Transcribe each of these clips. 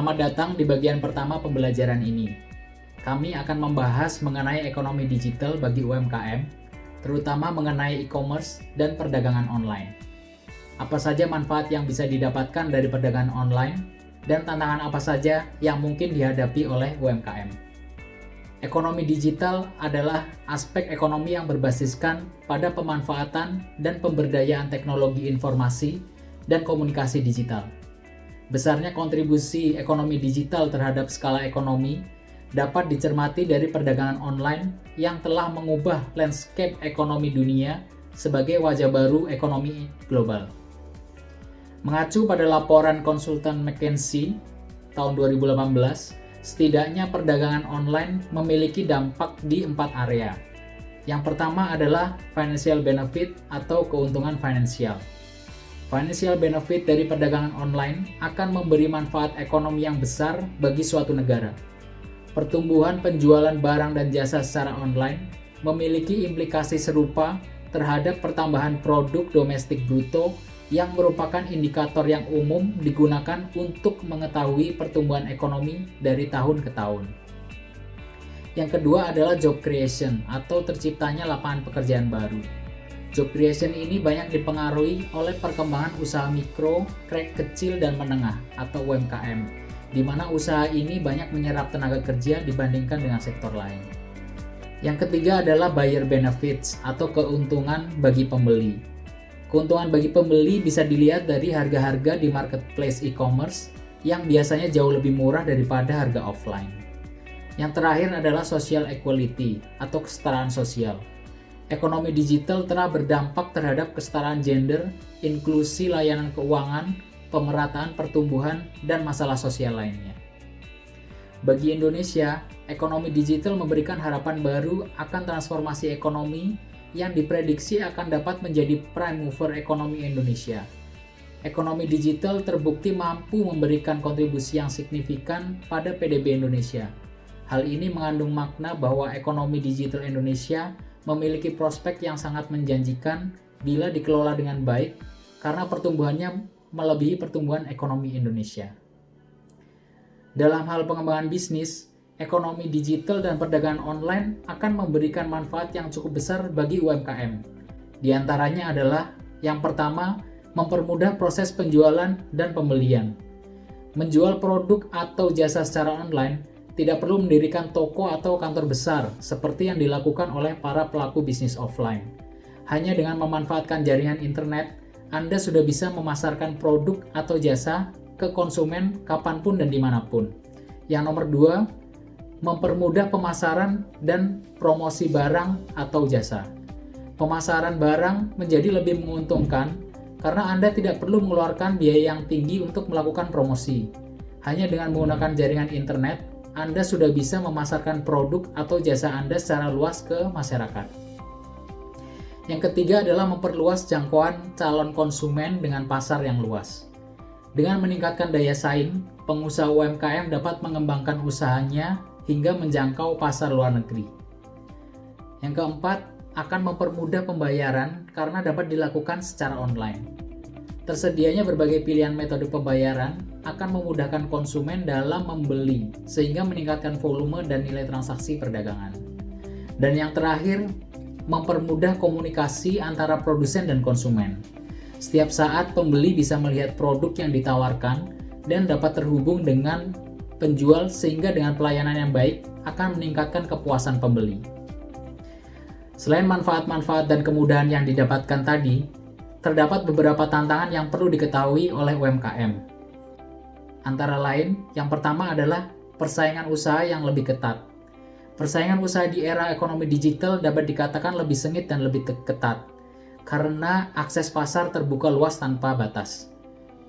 Selamat datang di bagian pertama pembelajaran ini. Kami akan membahas mengenai ekonomi digital bagi UMKM, terutama mengenai e-commerce dan perdagangan online. Apa saja manfaat yang bisa didapatkan dari perdagangan online, dan tantangan apa saja yang mungkin dihadapi oleh UMKM. Ekonomi digital adalah aspek ekonomi yang berbasiskan pada pemanfaatan dan pemberdayaan teknologi informasi dan komunikasi digital. Besarnya kontribusi ekonomi digital terhadap skala ekonomi dapat dicermati dari perdagangan online yang telah mengubah landscape ekonomi dunia sebagai wajah baru ekonomi global. Mengacu pada laporan konsultan McKinsey tahun 2018, setidaknya perdagangan online memiliki dampak di 4 area. Yang pertama adalah financial benefit atau keuntungan finansial. Financial benefit dari perdagangan online akan memberi manfaat ekonomi yang besar bagi suatu negara. Pertumbuhan penjualan barang dan jasa secara online memiliki implikasi serupa terhadap pertambahan produk domestik bruto yang merupakan indikator yang umum digunakan untuk mengetahui pertumbuhan ekonomi dari tahun ke tahun. Yang kedua adalah job creation atau terciptanya lapangan pekerjaan baru. Job creation ini banyak dipengaruhi oleh perkembangan usaha mikro, kecil dan menengah atau UMKM, di mana usaha ini banyak menyerap tenaga kerja dibandingkan dengan sektor lain. Yang ketiga adalah buyer benefits atau keuntungan bagi pembeli. Keuntungan bagi pembeli bisa dilihat dari harga-harga di marketplace e-commerce yang biasanya jauh lebih murah daripada harga offline. Yang terakhir adalah social equality atau kesetaraan sosial. Ekonomi digital telah berdampak terhadap kesetaraan gender, inklusi layanan keuangan, pemerataan pertumbuhan, dan masalah sosial lainnya. Bagi Indonesia, ekonomi digital memberikan harapan baru akan transformasi ekonomi yang diprediksi akan dapat menjadi prime mover ekonomi Indonesia. Ekonomi digital terbukti mampu memberikan kontribusi yang signifikan pada PDB Indonesia. Hal ini mengandung makna bahwa ekonomi digital Indonesia memiliki prospek yang sangat menjanjikan bila dikelola dengan baik karena pertumbuhannya melebihi pertumbuhan ekonomi Indonesia. Dalam hal pengembangan bisnis, ekonomi digital dan perdagangan online akan memberikan manfaat yang cukup besar bagi UMKM. Di antaranya adalah yang pertama, mempermudah proses penjualan dan pembelian. Menjual produk atau jasa secara online tidak perlu mendirikan toko atau kantor besar seperti yang dilakukan oleh para pelaku bisnis offline. Hanya dengan memanfaatkan jaringan internet, Anda sudah bisa memasarkan produk atau jasa ke konsumen kapanpun dan dimanapun. Yang nomor 2, mempermudah pemasaran dan promosi barang atau jasa. Pemasaran barang menjadi lebih menguntungkan karena Anda tidak perlu mengeluarkan biaya yang tinggi untuk melakukan promosi. Hanya dengan menggunakan jaringan internet, Anda sudah bisa memasarkan produk atau jasa Anda secara luas ke masyarakat. Yang ketiga adalah memperluas jangkauan calon konsumen dengan pasar yang luas. Dengan meningkatkan daya saing, pengusaha UMKM dapat mengembangkan usahanya hingga menjangkau pasar luar negeri. Yang keempat, akan mempermudah pembayaran karena dapat dilakukan secara online. Tersedianya berbagai pilihan metode pembayaran akan memudahkan konsumen dalam membeli, sehingga meningkatkan volume dan nilai transaksi perdagangan. Dan yang terakhir, mempermudah komunikasi antara produsen dan konsumen. Setiap saat pembeli bisa melihat produk yang ditawarkan dan dapat terhubung dengan penjual sehingga dengan pelayanan yang baik akan meningkatkan kepuasan pembeli. Selain manfaat-manfaat dan kemudahan yang didapatkan tadi, terdapat beberapa tantangan yang perlu diketahui oleh UMKM. Antara lain, yang pertama adalah persaingan usaha yang lebih ketat. Persaingan usaha di era ekonomi digital dapat dikatakan lebih sengit dan lebih ketat, karena akses pasar terbuka luas tanpa batas.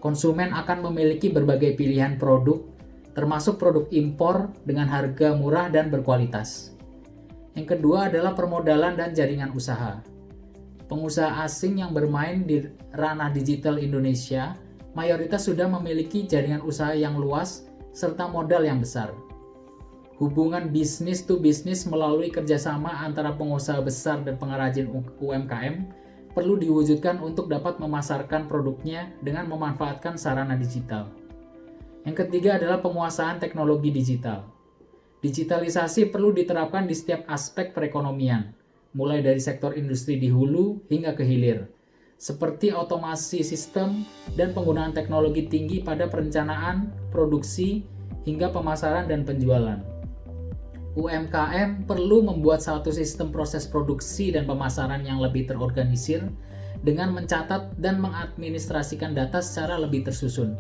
Konsumen akan memiliki berbagai pilihan produk, termasuk produk impor dengan harga murah dan berkualitas. Yang kedua adalah permodalan dan jaringan usaha. Pengusaha asing yang bermain di ranah digital Indonesia mayoritas sudah memiliki jaringan usaha yang luas serta modal yang besar. Hubungan bisnis to bisnis melalui kerjasama antara pengusaha besar dan pengrajin UMKM perlu diwujudkan untuk dapat memasarkan produknya dengan memanfaatkan sarana digital. Yang ketiga adalah penguasaan teknologi digital. Digitalisasi perlu diterapkan di setiap aspek perekonomian, mulai dari sektor industri di hulu hingga ke hilir, seperti otomasi sistem dan penggunaan teknologi tinggi pada perencanaan, produksi, hingga pemasaran dan penjualan. UMKM perlu membuat satu sistem proses produksi dan pemasaran yang lebih terorganisir dengan mencatat dan mengadministrasikan data secara lebih tersusun.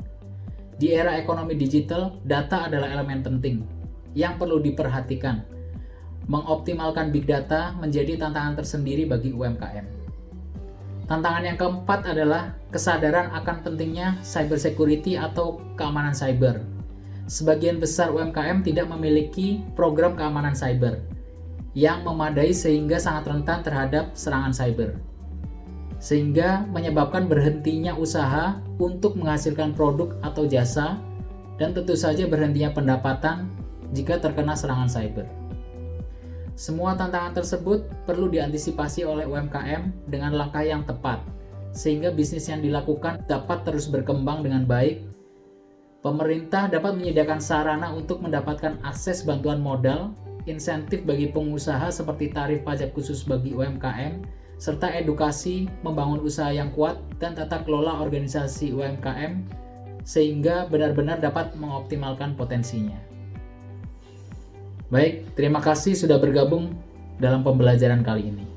Di era ekonomi digital, data adalah elemen penting yang perlu diperhatikan. Mengoptimalkan big data menjadi tantangan tersendiri bagi UMKM. Tantangan yang keempat adalah kesadaran akan pentingnya cyber security atau keamanan cyber. Sebagian besar UMKM tidak memiliki program keamanan cyber yang memadai sehingga sangat rentan terhadap serangan cyber, sehingga menyebabkan berhentinya usaha untuk menghasilkan produk atau jasa, dan tentu saja berhentinya pendapatan jika terkena serangan cyber. Semua tantangan tersebut perlu diantisipasi oleh UMKM dengan langkah yang tepat, sehingga bisnis yang dilakukan dapat terus berkembang dengan baik. Pemerintah dapat menyediakan sarana untuk mendapatkan akses bantuan modal, insentif bagi pengusaha seperti tarif pajak khusus bagi UMKM, serta edukasi membangun usaha yang kuat dan tata kelola organisasi UMKM sehingga benar-benar dapat mengoptimalkan potensinya. Baik, terima kasih sudah bergabung dalam pembelajaran kali ini.